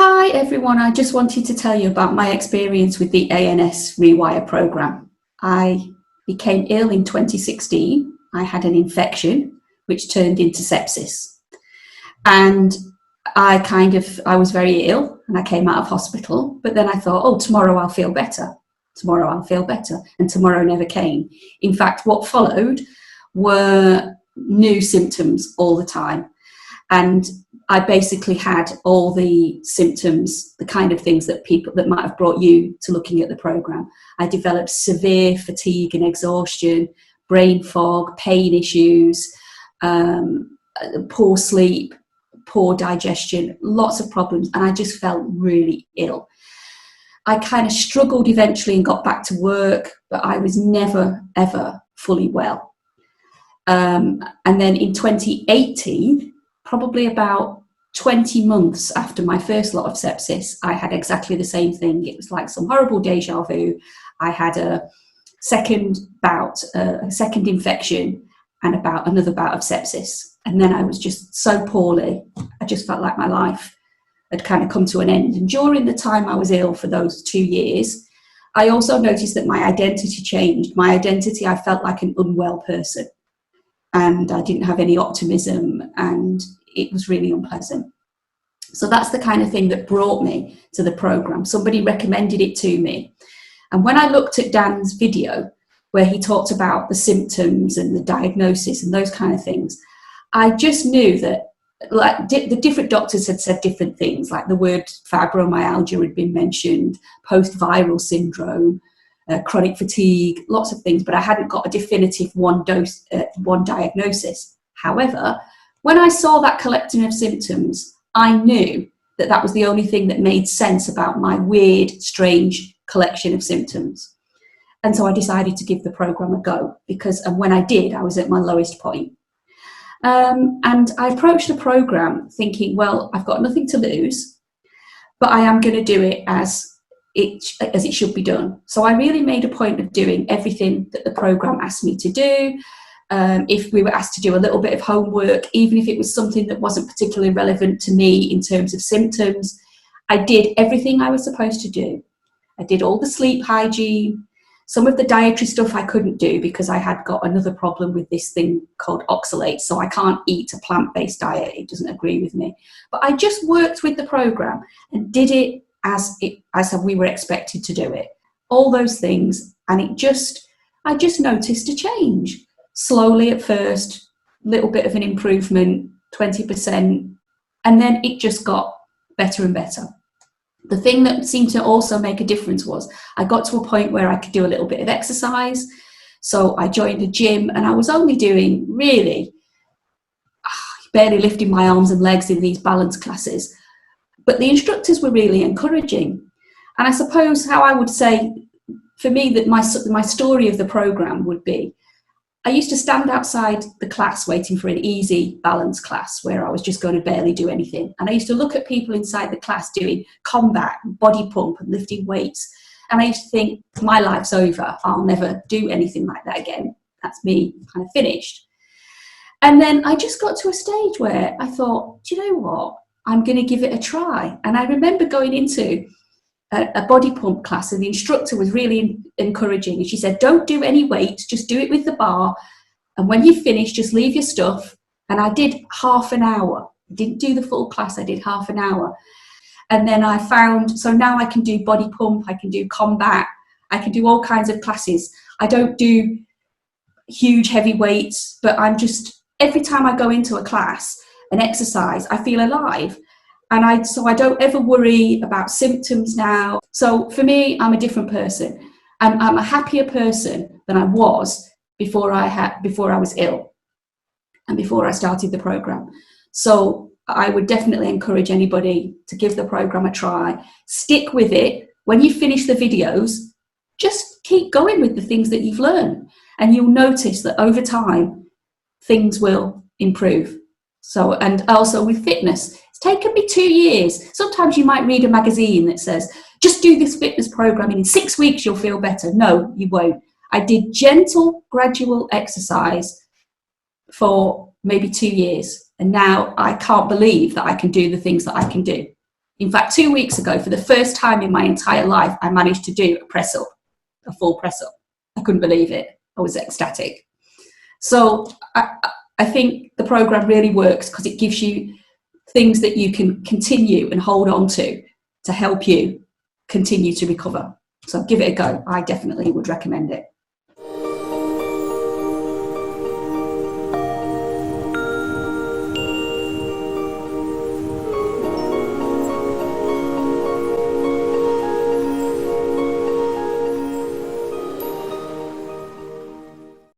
Hi everyone, I just wanted to tell you about my experience with the ANS Rewire program. I became ill in 2016. I had an infection which turned into sepsis. And I was very ill and I came out of hospital, but then I thought, oh, tomorrow I'll feel better. Tomorrow I'll feel better. And tomorrow never came. In fact, what followed were new symptoms all the time. And I basically had all the symptoms, the kind of things that might have brought you to looking at the program. I developed severe fatigue and exhaustion, brain fog, pain issues, poor sleep, poor digestion, lots of problems. And I just felt really ill. I kind of struggled eventually and got back to work, but I was never, ever fully well. And then in 2018, probably about 20 months after my first lot of sepsis, I had exactly the same thing. It was like some horrible deja vu. I had a second bout, a second infection, and another bout of sepsis. And then I was just so poorly. I just felt like my life had kind of come to an end. And during the time I was ill for those 2 years, I also noticed that my identity changed. My identity, I felt like an unwell person. And I didn't have any optimism, and it was really unpleasant. So that's the kind of thing that brought me to the program. Somebody recommended it to me. And when I looked at Dan's video, where he talked about the symptoms and the diagnosis and those kind of things, I just knew that the different doctors had said different things, like the word fibromyalgia had been mentioned, post-viral syndrome, chronic fatigue, lots of things, but I hadn't got a definitive one diagnosis. However, when I saw that collection of symptoms, I knew that that was the only thing that made sense about my weird, strange collection of symptoms. And so I decided to give the program a go and when I did, I was at my lowest point. And I approached the program thinking, well, I've got nothing to lose, but I am going to do it as it should be done. So I really made a point of doing everything that the program asked me to do. If we were asked to do a little bit of homework, even if it was something that wasn't particularly relevant to me in terms of symptoms, I did everything I was supposed to do. I did all the sleep hygiene. Some of the dietary stuff I couldn't do because I had got another problem with this thing called oxalate, so I can't eat a plant-based diet. It doesn't agree with me. But I just worked with the program and did it as we were expected to do it. All those things, and I just noticed a change. Slowly at first, little bit of an improvement, 20%, and then it just got better and better. The thing that seemed to also make a difference was I got to a point where I could do a little bit of exercise. So I joined a gym, and I was only doing really barely lifting my arms and legs in these balance classes. But the instructors were really encouraging. And I suppose how I would say, for me, that my story of the program would be, I used to stand outside the class waiting for an easy balance class where I was just going to barely do anything. And I used to look at people inside the class doing combat, body pump and lifting weights. And I used to think, my life's over. I'll never do anything like that again. That's me kind of finished. And then I just got to a stage where I thought, do you know what? I'm going to give it a try. And I remember going into a body pump class, and the instructor was really encouraging. And she said, don't do any weights, just do it with the bar. And when you finish, just leave your stuff. And I did half an hour. I didn't do the full class, I did half an hour. And then I found, so now I can do body pump, I can do combat, I can do all kinds of classes. I don't do huge heavy weights, but every time I go into a class, an exercise, I feel alive. And so I don't ever worry about symptoms now. So for me, I'm a different person. I'm a happier person than I was before I was ill and before I started the program. So I would definitely encourage anybody to give the program a try. Stick with it. When you finish the videos, just keep going with the things that you've learned, and you'll notice that over time, things will improve. So, and also with fitness, it's taken me 2 years. Sometimes you might read a magazine that says, just do this fitness program and in 6 weeks you'll feel better. No, you won't. I did gentle, gradual exercise for maybe 2 years. And now I can't believe that I can do the things that I can do. In fact, 2 weeks ago, for the first time in my entire life, I managed to do a press up, a full press up. I couldn't believe it. I was ecstatic. So I think the program really works because it gives you things that you can continue and hold on to help you continue to recover. So give it a go. I definitely would recommend it.